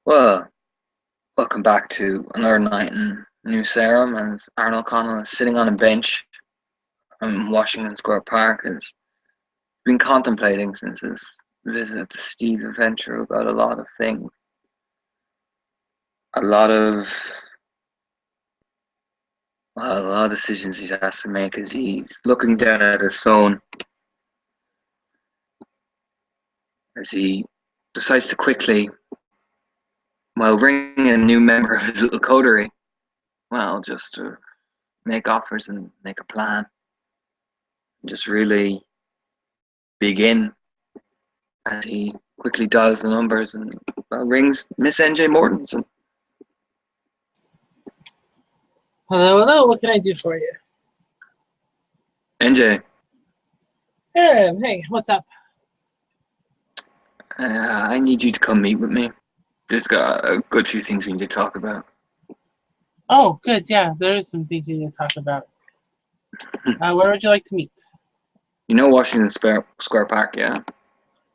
Well, welcome back to another night in New Salem, and Arnold Connell is sitting on a bench in Washington Square Park. Has been contemplating since his visit to Steve Adventure about a lot of things, a lot of a lot of decisions he has to make. As he's looking down at his phone as he decides to quickly, while ringing a new member of his little coterie, well, just to make offers and make a plan, just really begin as he quickly dials the numbers and rings Miss NJ Mortensen. Hello, hello. What can I do for you? NJ, Aaron, hey, what's up? I need you to come meet with me. Just got a good few things we need to talk about. Oh, good. Yeah, there is some things we need to talk about. Where would you like to meet? You know Washington Square Park, yeah?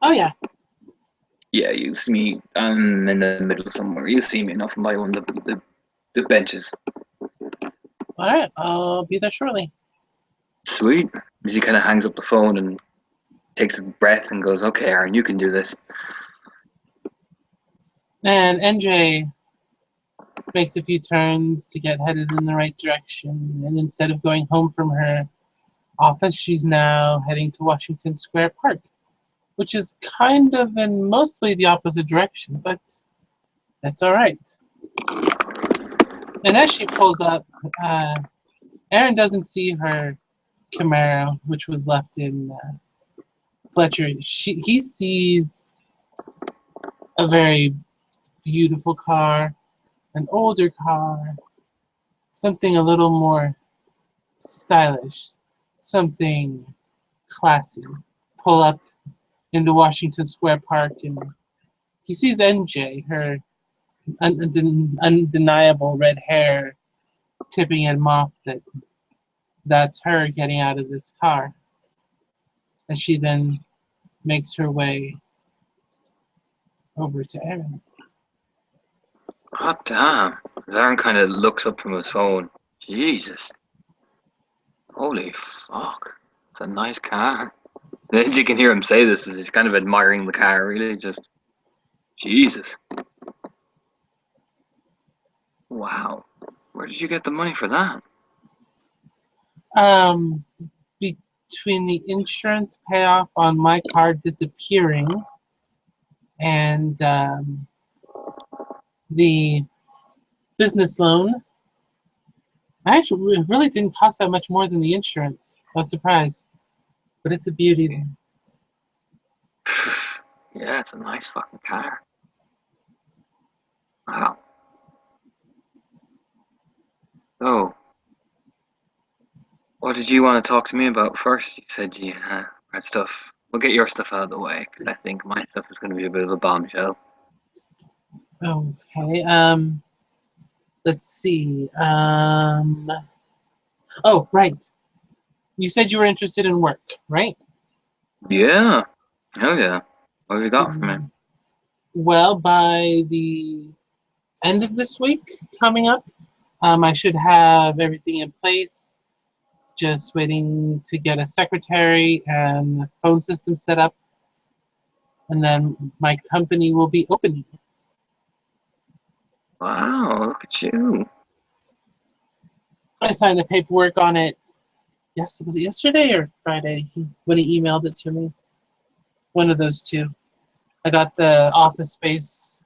Oh, yeah. Yeah, you see me. I'm in the middle somewhere. You see me enough by one of the benches. All right, I'll be there shortly. Sweet. He kind of hangs up the phone and takes a breath and goes, "Okay, Aaron, you can do this." And NJ makes a few turns to get headed in the right direction. And instead of going home from her office, she's now heading to Washington Square Park, which is kind of in mostly the opposite direction, but that's all right. And as she pulls up, Aaron doesn't see her Camaro, which was left in Fletcher. He sees a very beautiful car, an older car, something a little more stylish, something classy. Pull up into Washington Square Park, and he sees NJ, her undeniable red hair, tipping him off that's her getting out of this car. And she then makes her way over to Aaron. Hot damn. Aaron kind of looks up from his phone. Jesus. Holy fuck. It's a nice car. And you can hear him say this as he's kind of admiring the car, really. Just, Jesus. Wow. Where did you get the money for that? Between the insurance payoff on my car disappearing and the business loan, it really didn't cost that much more than the insurance. I was surprised, but it's a beauty. Yeah, it's a nice fucking car. Wow. So, what did you want to talk to me about first? You said you had stuff. We'll get your stuff out of the way, because I think my stuff is going to be a bit of a bombshell. Okay, let's see. Oh, right. You said you were interested in work, right? Yeah. Hell yeah. What have you got for me? Well, by the end of this week coming up, I should have everything in place. Just waiting to get a secretary and a phone system set up. And then my company will be opening. Wow, look at you. I signed the paperwork on it. Yes, was it yesterday or Friday when he emailed it to me? One of those two. I got the office space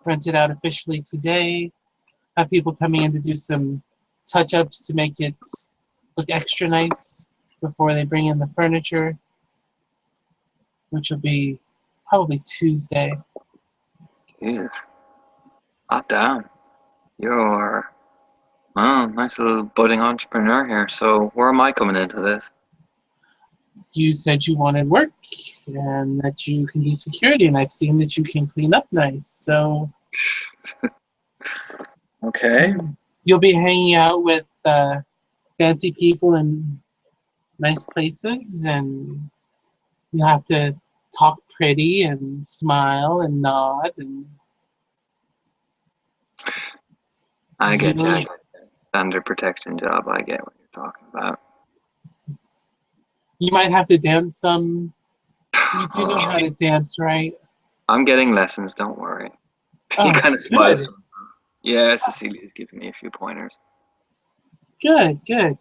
rented out officially today. Have people coming in to do some touch-ups to make it look extra nice before they bring in the furniture, which will be probably Tuesday. Yeah. Hot damn. You're nice little budding entrepreneur here. So where am I coming into this? You said you wanted work and that you can do security, and I've seen that you can clean up nice. So Okay. you'll be hanging out with fancy people in nice places, and you have to talk pretty and smile and nod, and I get you. I You get you. Standard protection job. I get what you're talking about. you might have to dance some. You do know how Oh, to dance, right? I'm getting lessons. Don't worry. He Oh, kind of smiles. good, Yeah, Cecilia's giving me a few pointers. good, good.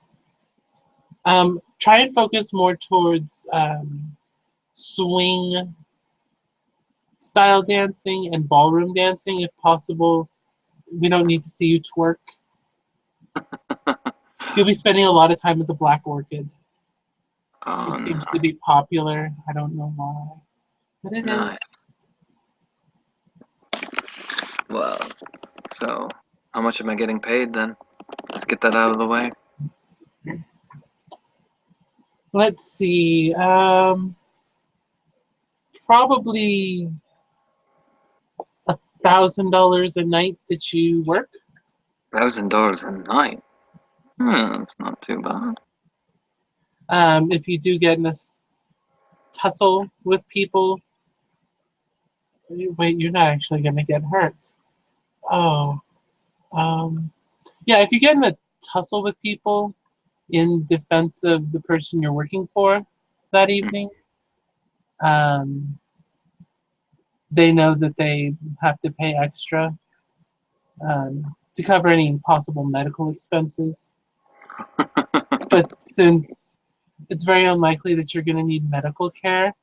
Try and focus more towards swing style dancing and ballroom dancing if possible. We don't need to see you twerk. You'll be spending a lot of time at the Black Orchid. Oh, Just seems no. to be popular. I don't know why, but it Nice. is. Well, so how much am I getting paid then? Let's get that out of the way. Let's see. Probably $1,000 a night that you work. $1,000 a night. That's not too bad. If you do get in a tussle with people, wait, you're not actually going to get hurt. Oh, yeah. If you get in a tussle with people in defense of the person you're working for that evening, um, they know that they have to pay extra to cover any possible medical expenses. But since it's very unlikely that you're going to need medical care,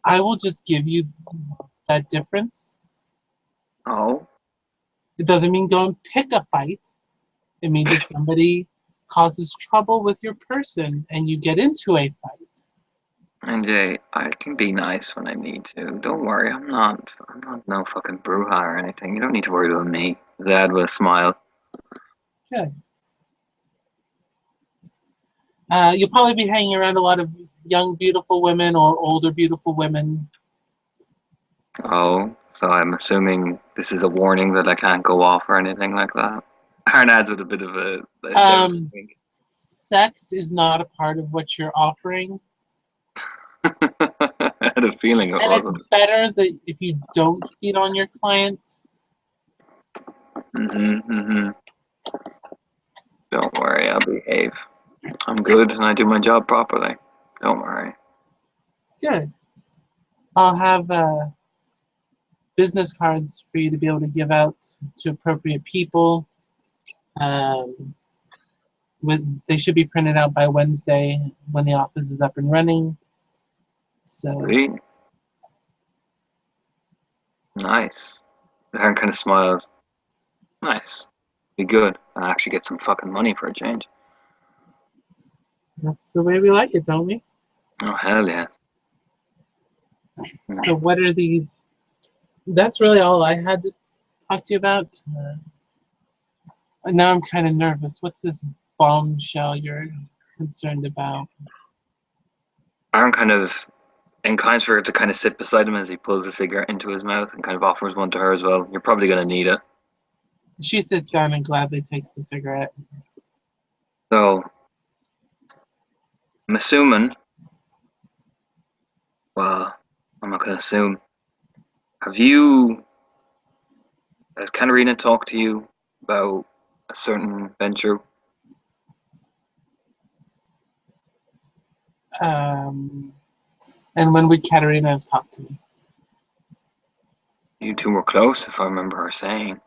I will just give you that difference. Oh, It doesn't mean go and pick a fight. It means if somebody causes trouble with your person and you get into a fight. and Jay, I can be nice when I need to. Don't worry, I'm not no fucking brouhaha or anything. You don't need to worry about me. Zad will smile. Good. You'll probably be hanging around a lot of young, beautiful women or older, beautiful women. Oh, so I'm assuming this is a warning that I can't go off or anything like that. Aaron adds with a bit of a devil wink. Sex is not a part of what you're offering. I had a feeling it And it's wasn't. better that if you don't cheat on your client. Don't worry, I'll behave. I'm good and I do my job properly. Don't worry. Good. I'll have business cards for you to be able to give out to appropriate people. They should be printed out by Wednesday when the office is up and running. So Sweet. Nice. Aaron kind of smiles. Nice. Be good. I actually get some fucking money for a change. that's the way we like it, don't we? Oh, hell yeah. So what are these? That's really all I had to talk to you about. Now I'm kind of nervous. What's this bombshell you're concerned about? Aaron kind of inclines for her to kind of sit beside him as he pulls a cigarette into his mouth and kind of offers one to her as well. You're probably going to need it. She sits down and gladly takes the cigarette. So, I'm assuming, well, I'm not going to assume. Has Katarina talked to you about a certain venture? And when would Katerina have talked to me? You two were close, if I remember her saying.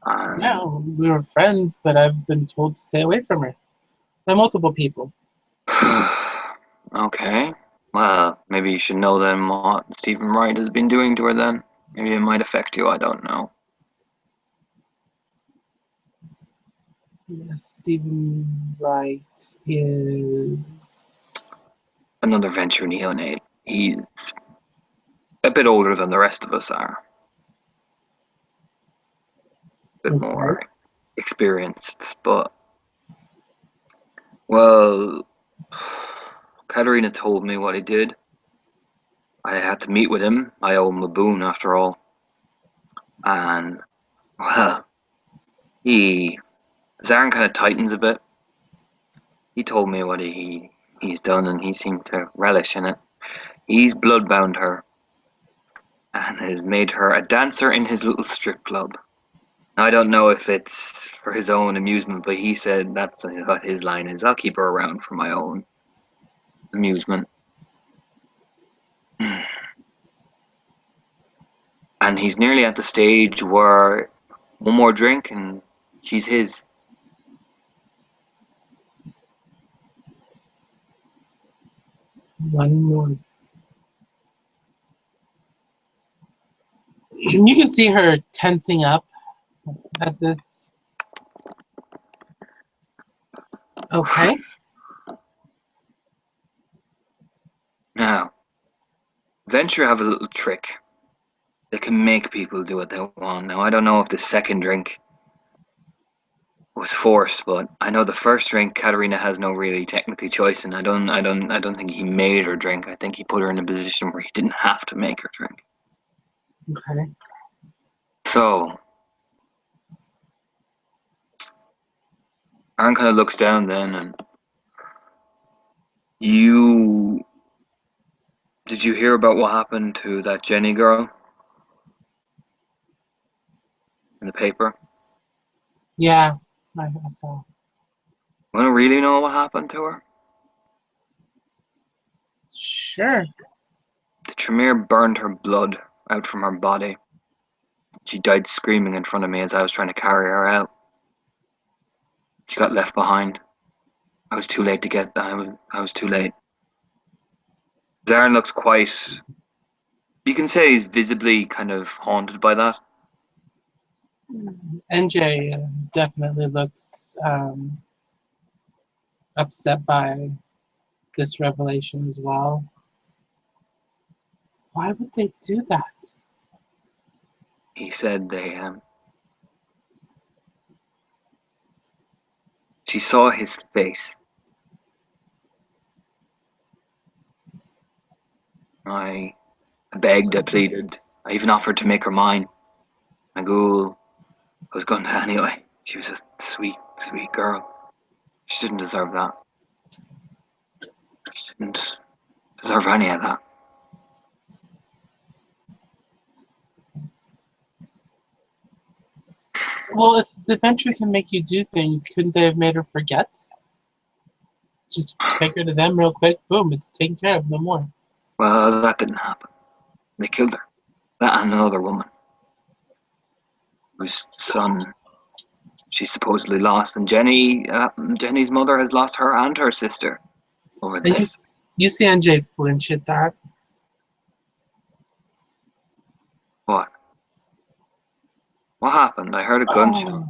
Yeah, we were friends, but I've been told to stay away from her by multiple people. Okay. Well, maybe you should know then what Stephen Wright has been doing to her then. Maybe it might affect you, I don't know. Yes, Stephen Wright is. Another venture neonate. He's a bit older than the rest of us are. A bit more experienced, but well, Katerina told me what he did. I had to meet with him. I owe him a boon after all. And well, his arm kind of tightens a bit. He told me what he's done and he seemed to relish in it. He's bloodbound her and has made her a dancer in his little strip club. I don't know if it's for his own amusement, but he said that's what his line is. I'll keep her around for my own amusement. And he's nearly at the stage where one more drink and she's his. One more. You can see her tensing up at this. Okay. Now, Venture have a little trick. They can make people do what they want. Now, I don't know if the second drink was forced, but I know the first drink Katerina has no really technically choice in. I don't think he made her drink. I think he put her in a position where he didn't have to make her drink. Okay. So, Aaron kind of looks down then, and did you hear about what happened to that Jenny girl in the paper? Yeah, I saw. I don't really know what happened to her. Sure. The Tremere burned her blood out from her body. She died screaming in front of me as I was trying to carry her out. She got left behind. I was too late to get that. I was too late. Darren looks quite. You can say he's visibly kind of haunted by that. NJ definitely looks upset by this revelation as well. Why would they do that? He said she saw his face. I begged, I pleaded. I even offered to make her mine. My ghoul. I was going to anyway. She was a sweet, sweet girl. She didn't deserve that. She didn't deserve any of that. Well, if the Venture can make you do things, couldn't they have made her forget? Just take her to them real quick. Boom, it's taken care of. No more. Well, that didn't happen. They killed her. That and another woman whose son she supposedly lost. And Jenny's mother has lost her and her sister over And this. you see NJ flinch at that. What? What happened? I heard a gunshot. Oh.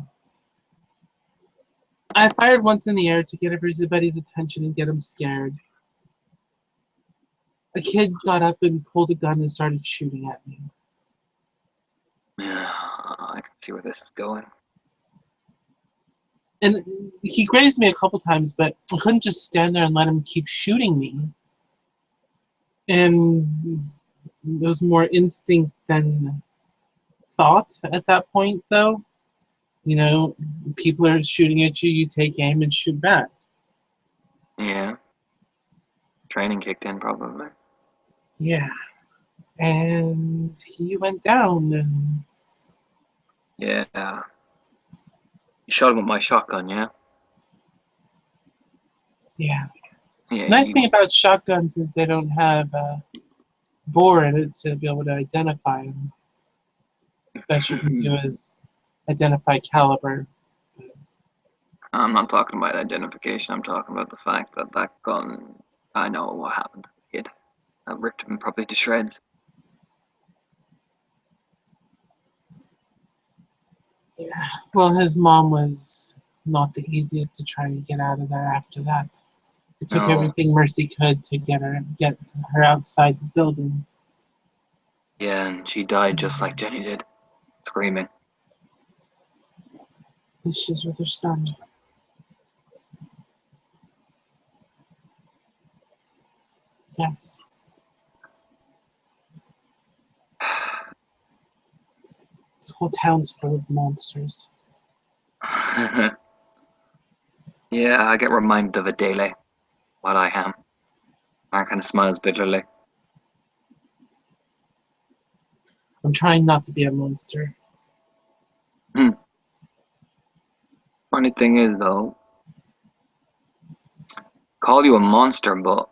I fired once in the air to get everybody's attention and get them scared. A kid got up and pulled a gun and started shooting at me. Yeah, I can see where this is going. And he grazed me a couple times, but I couldn't just stand there and let him keep shooting me. And it was more instinct than thought at that point, though. You know, people are shooting at you, you take aim and shoot back. Yeah. Training kicked in, probably. Yeah. And he went down, and Yeah. You shot him with my shotgun, yeah? yeah. Yeah. Nice thing about shotguns is they don't have a bore in it to be able to identify them. The best you can do is identify caliber. I'm not talking about identification. I'm talking about the fact that that gun, I know what happened to the kid. That ripped him probably to shreds. Yeah. Well, his mom was not the easiest to try to get out of there after that. It took No. everything Mercy could to get her outside the building. Yeah, and she died just like Jenny did, screaming. She's with her son. Yes. This whole town's full of monsters. Yeah, I get reminded of Adele, what I am. I kind of smiles bitterly. I'm trying not to be a monster. Funny thing is, though, call you a monster, but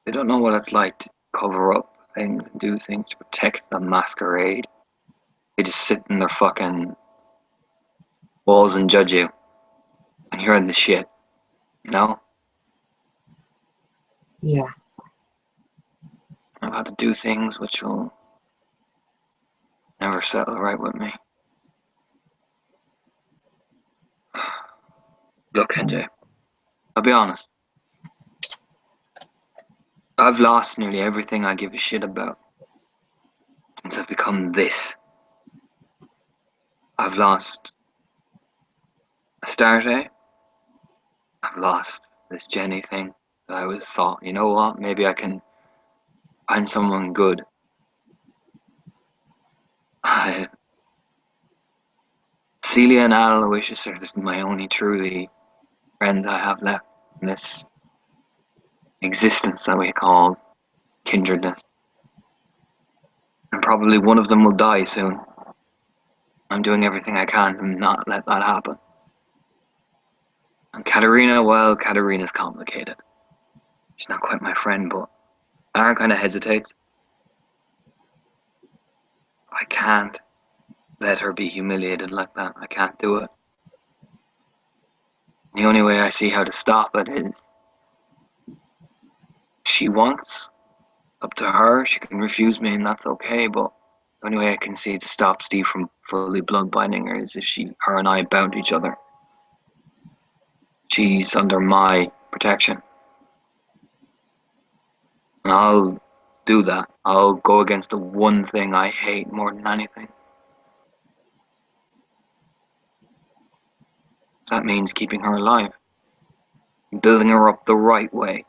they don't know what it's like to cover up things and do things to protect the masquerade. They just sit in their fucking walls and judge you. And you're in the shit, you know? Yeah. I've had to do things which will never settle right with me. Look, NJ, I'll be honest. I've lost nearly everything I give a shit about since I've become this. I've lost Astarte. I've lost this Jenny thing that I always thought, you know what, maybe I can find someone good. Celia and Aloysius are just my only truly friends I have left in this existence that we call kindredness. And probably one of them will die soon. I'm doing everything I can to not let that happen. And Katerina, well, Katerina's complicated. She's not quite my friend, but Aaron kind of hesitates. I can't let her be humiliated like that. I can't do it. The only way I see how to stop it is she wants, up to her, she can refuse me and that's okay, but the only way I can see to stop Steve from fully blood binding her is if her and I bound each other. She's under my protection. And I'll do that. I'll go against the one thing I hate more than anything. That means keeping her alive. Building her up the right way.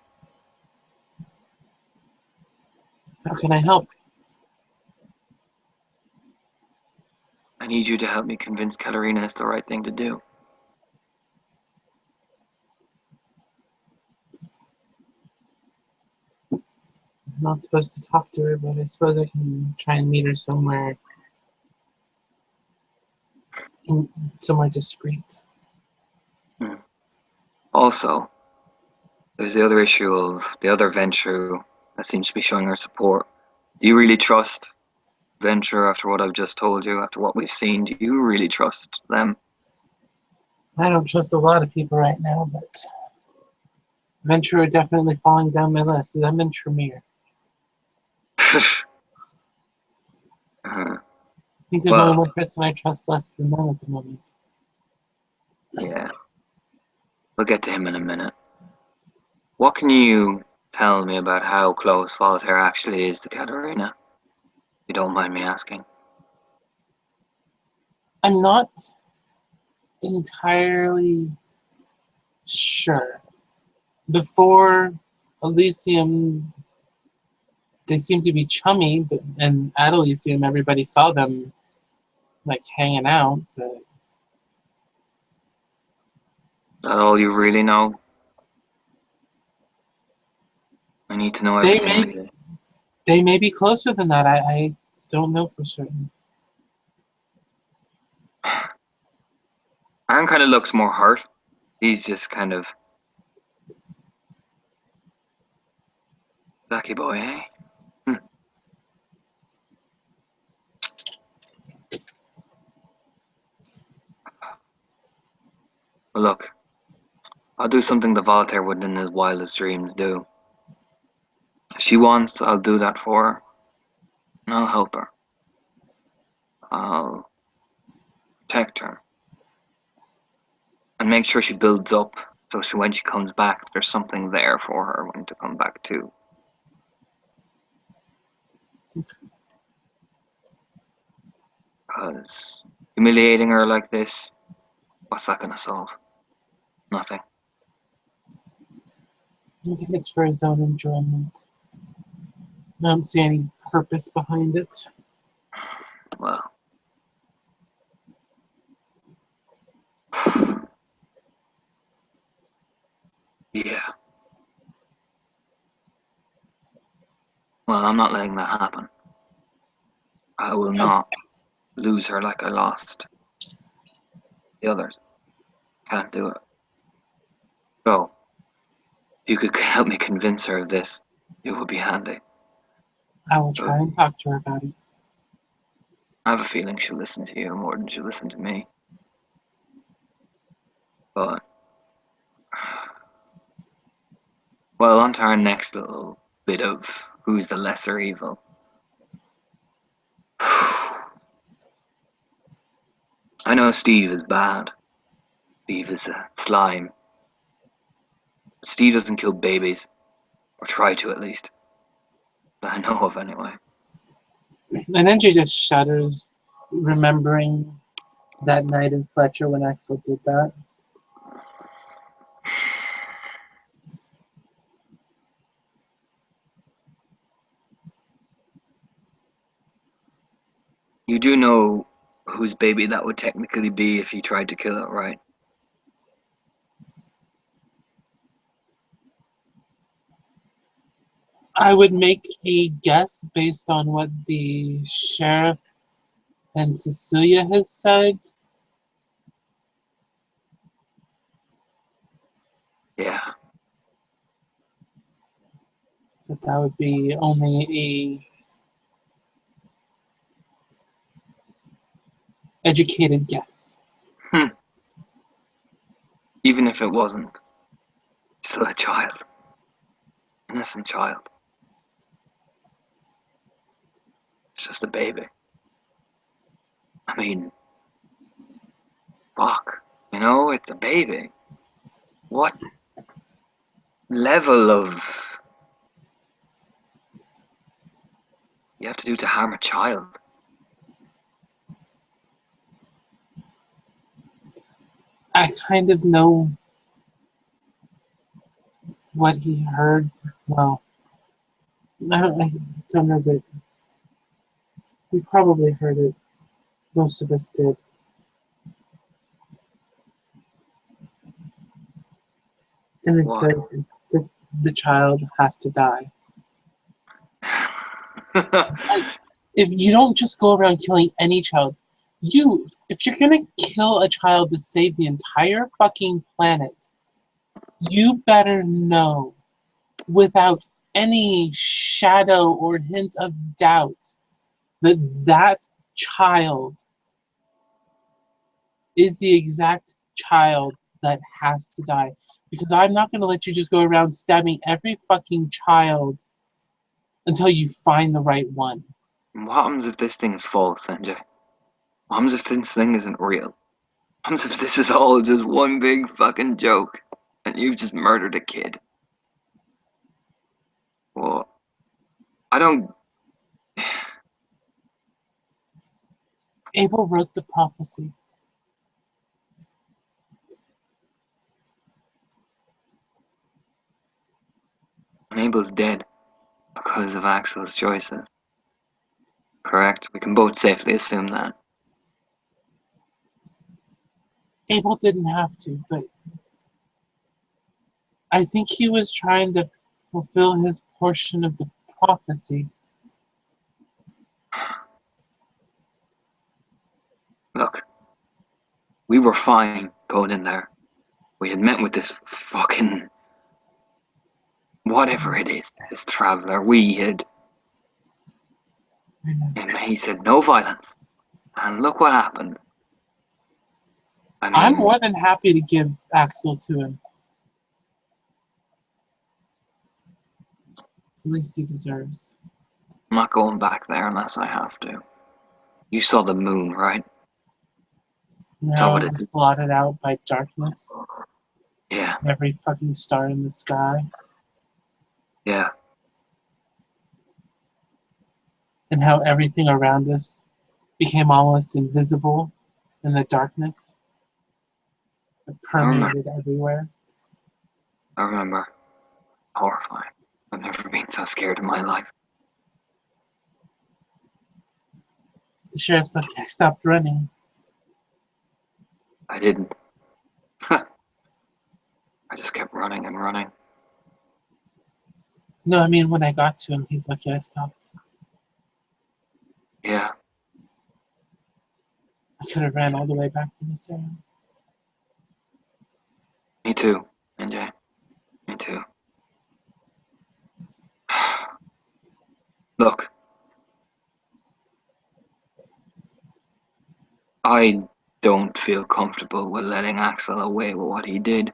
How can I help? I need you to help me convince Katerina it's the right thing to do. I'm not supposed to talk to her, but I suppose I can try and meet her somewhere somewhere discreet. Also, there's the other issue of the other Venture that seems to be showing her support. Do you really trust Venture after what I've just told you, after what we've seen? Do you really trust them? I don't trust a lot of people right now, but Venture are definitely falling down my list. Them and Tremere. I think there's only one person I trust less than them at the moment. Yeah. We'll get to him in a minute. What can you tell me about how close Voltaire actually is to Katerina? If you don't mind me asking. I'm not entirely sure. Before Elysium, they seemed to be chummy, and at Elysium, everybody saw them like hanging out. But That's all you really know? I need to know everything. they may be closer than that. I don't know for certain. Aaron kind of looks more hurt. He's just kind of lucky boy, eh? Well, look, I'll do something that Voltaire wouldn't in his wildest dreams do. If she wants, I'll do that for her. And I'll help her. I'll protect her. And make sure she builds up so when she comes back, there's something there for her when to come back to. Because humiliating her like this, what's that gonna solve? Nothing. I think it's for his own enjoyment. I don't see any purpose behind it. Well. Yeah. Well, I'm not letting that happen. I will not lose her like I lost The others can't do it. So, if you could help me convince her of this, it would be handy. I will try and talk to her about it. I have a feeling she'll listen to you more than she'll listen to me. But, well, on to our next little bit of who's the lesser evil. I know Steve is bad. Steve is a slime. Steve doesn't kill babies. Or try to, at least. That I know of, anyway. And then she just shudders, remembering that night in Fletcher when Axel did that. You do know whose baby that would technically be if he tried to kill it, right? I would make a guess based on what the sheriff and Cecilia has said. Yeah. That would be only a educated guess. Even if it wasn't. Still a child. Innocent child. It's just a baby. I mean, fuck. You know, it's a baby. What level of you have to do to harm a child? I kind of know what he heard. Well, I don't know that we probably heard it. Most of us did. And it Why? says that the child has to die. Right. If you don't just go around killing any child, if you're gonna kill a child to save the entire fucking planet, you better know without any shadow or hint of doubt that that child is the exact child that has to die. Because I'm not gonna let you just go around stabbing every fucking child until you find the right one. What happens if this thing is false, Sanjay? What happens if this thing isn't real? What happens if this is all just one big fucking joke and you've just murdered a kid? Well, I don't. Abel wrote the prophecy. Abel's dead because of Axel's choices. Correct? We can both safely assume that. Abel didn't have to, but I think he was trying to fulfill his portion of the prophecy. Look, we were fine going in there. We had met with this fucking whatever it is, this traveler. We had, and he said no violence. And look what happened. I mean, I'm more than happy to give Axel to him. It's the least he deserves. I'm not going back there unless I have to. You saw the moon, right? Now what it it was is. blotted out by darkness. Yeah, Every fucking star in the sky. yeah. And how everything around us became almost invisible in the darkness. It permeated everywhere. I remember. Horrifying. I've never been so scared in my life. The sheriff's like, I stopped running. I didn't. I just kept running and running. No, I mean, when I got to him, he's like, yeah, I stopped. Yeah. I could have ran all the way back to Miss Aaron. too, NJ. Me too. Look, I don't feel comfortable with letting Axel away with what he did.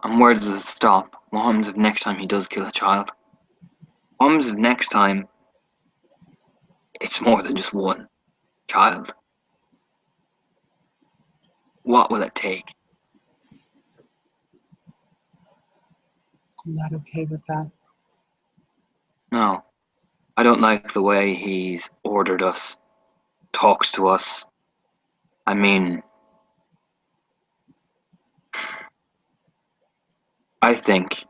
And where does it stop? What happens if next time he does kill a child? What happens if next time it's more than just one child? What will it take? I'm not okay with that. No, I don't like the way he's ordered us, talks to us. I mean, I think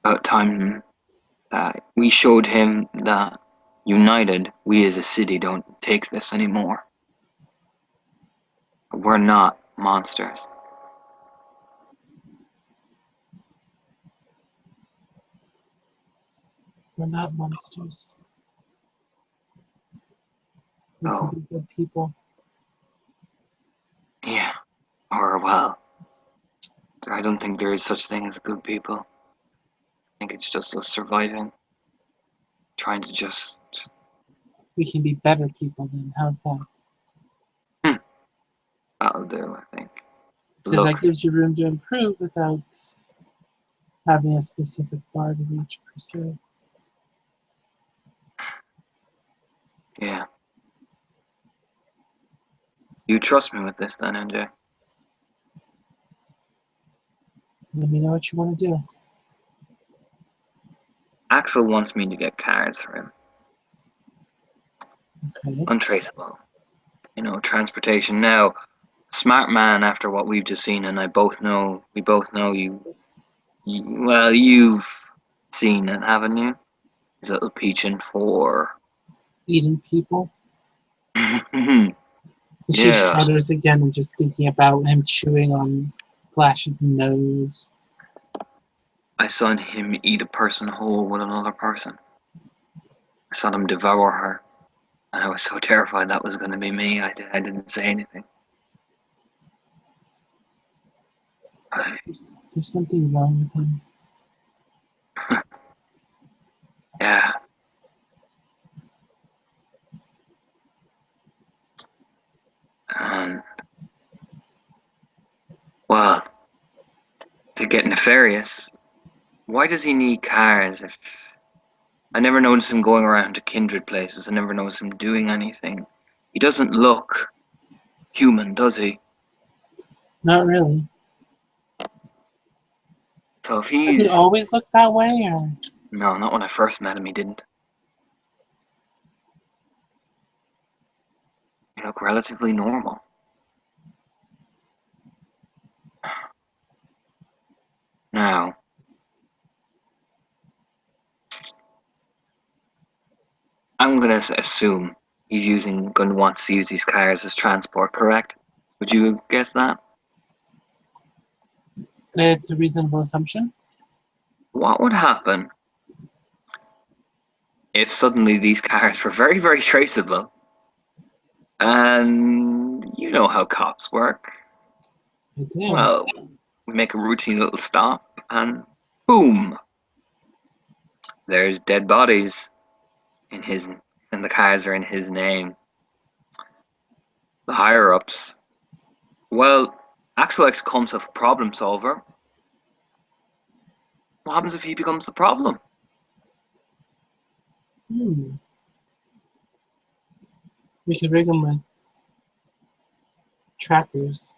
about time that we showed him that united, we as a city don't take this anymore. We're not monsters. We're not monsters. We can Oh, be good people. yeah. Or, well, I don't think there is such thing as good people. I think it's just us surviving. Trying to just... We can be better people then. How's that? That'll do, I think. Because that Look, gives you room to improve without having a specific bar to reach per se. yeah. You trust me with this then, NJ? Let me know what you want to do. Axel wants me to get cards for him. Okay. Untraceable. Transportation. Now, smart man after what we've just seen, and we both know well, you've seen it, haven't you? His little peaching for... Eating people. Yeah. And she shudders again and just thinking about him chewing on Flash's nose. I saw him eat a person whole with another person. I saw him devour her. And I was so terrified that was going to be me, I didn't say anything. There's something wrong with him. Yeah. And, well, to get nefarious, why does he need cars if... I never noticed him going around to kindred places. I never noticed him doing anything. He doesn't look human, does he? Not really. So if Does he he's... always look that way, or? No, not when I first met him, he didn't. He looked relatively normal. Now, I'm gonna assume he's gonna want to use these cars as transport, correct? Would you guess that? It's a reasonable assumption. What would happen if suddenly these cars were very, very traceable? And you know how cops work. I do. Well, we make a routine little stop, and boom! There's dead bodies and the cars are in his name. The higher ups. Well, Axel X comes a problem solver. What happens if he becomes the problem? We could rig him with trackers.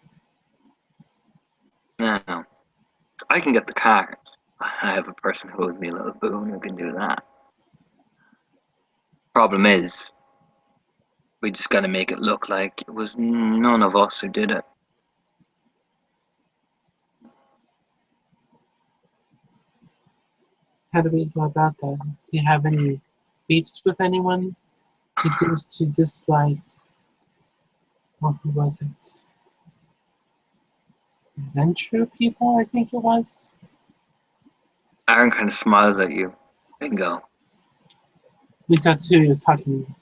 No, I can get the cars. I have a person who owes me a little boon who can do that. Problem is, we just gotta make it look like it was none of us who did it. How do we go about that? Does he have any beefs with anyone? He seems to dislike. Well, who was it? Venture people, I think it was. Aaron kind of smiles at you. Bingo. At least that's who he was talking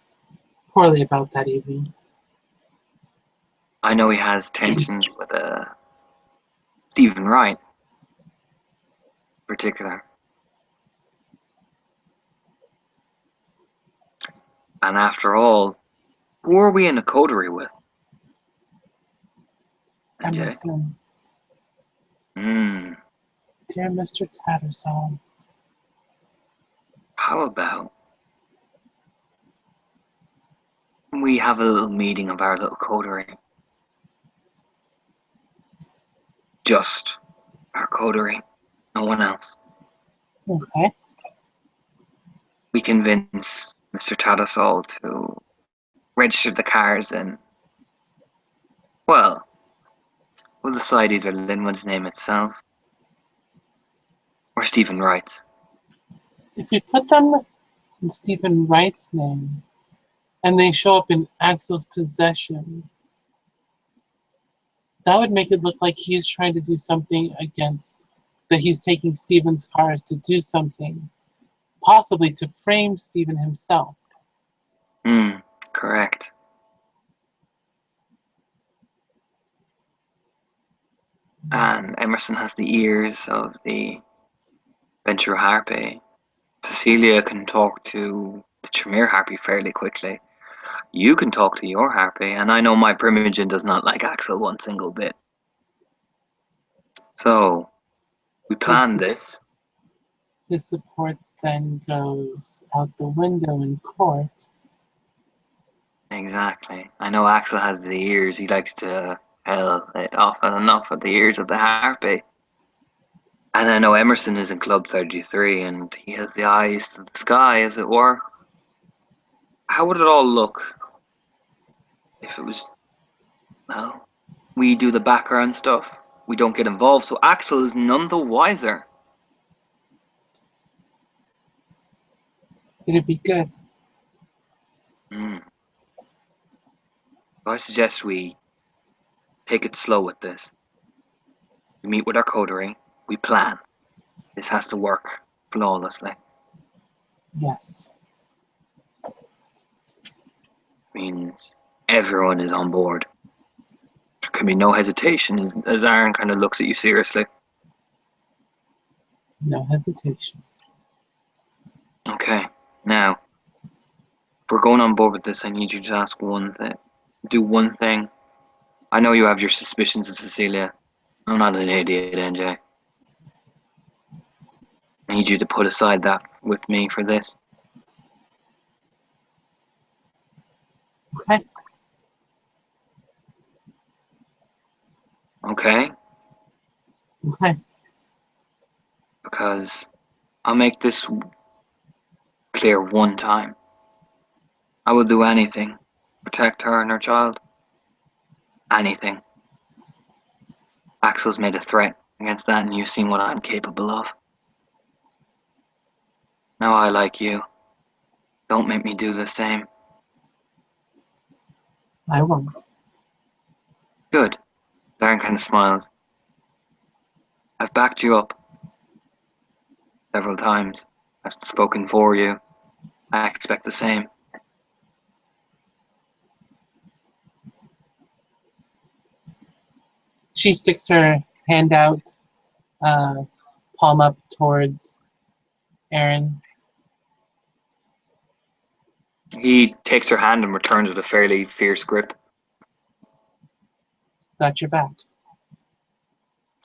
poorly about that evening. I know he has tensions with Stephen Wright, in particular. And after all, who are we in a coterie with? NJ? Emerson, Hmm. dear Mr. Tattersall, How about we have a little meeting of our little coterie? Just our coterie, no one else. okay, We convince Mr. Tattersall to register the cars in, well, we'll decide either Linwood's name itself or Stephen Wright's. if you put them in Stephen Wright's name and they show up in Axel's possession, that would make it look like he's trying to do something against, that he's taking Stephen's cars to do something, possibly to frame Stephen himself. Correct. And Emerson has the ears of the Venture Harpy. Cecilia can talk to the Tremere Harpy fairly quickly. You can talk to your Harpy, and I know my Primogen does not like Axel one single bit. So, we planned this. His support then goes out the window in court. Exactly. I know Axel has the ears. He likes to hell it often enough at the ears of the Harpy. And I know Emerson is in Club 33 and he has the eyes to the sky, as it were. How would it all look if it was, well, we do the background stuff, we don't get involved, so Axel is none the wiser? It'd be good. I suggest we take it slow with this. We meet with our coterie, we plan. This has to work flawlessly. Yes. Means everyone is on board. There can be no hesitation as Aaron kind of looks at you seriously. No hesitation. Okay, now, if we're going on board with this, I need you to ask one thing. Do one thing. I know you have your suspicions of Cecilia. I'm not an idiot, NJ. I need you to put aside that with me for this. Okay. Okay? Okay. Because I'll make this clear one time. I will do anything to protect her and her child. Anything. Axel's made a threat against that, and you've seen what I'm capable of. Now I like you. Don't make me do the same. I won't. Good. Darren kind of smiled. I've backed you up several times. I've spoken for you. I expect the same. She sticks her hand out, palm up towards Aaron. He takes her hand and returns with a fairly fierce grip. Got your back.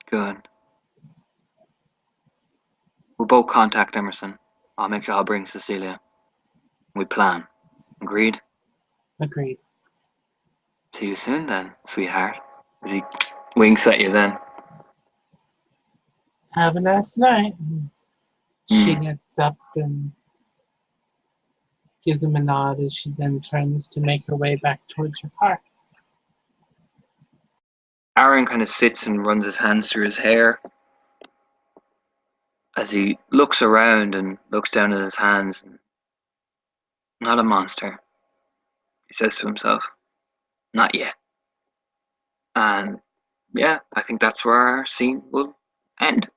Good. We'll both contact Emerson. I'll bring Cecilia. We plan. Agreed? Agreed. See you soon then, sweetheart. As he winks at you then. Have a nice night. She gets up and gives him a nod as she then turns to make her way back towards her car. Aaron kind of sits and runs his hands through his hair as he looks around and looks down at his hands. Not a monster, he says to himself. Not yet. And yeah, I think that's where our scene will end.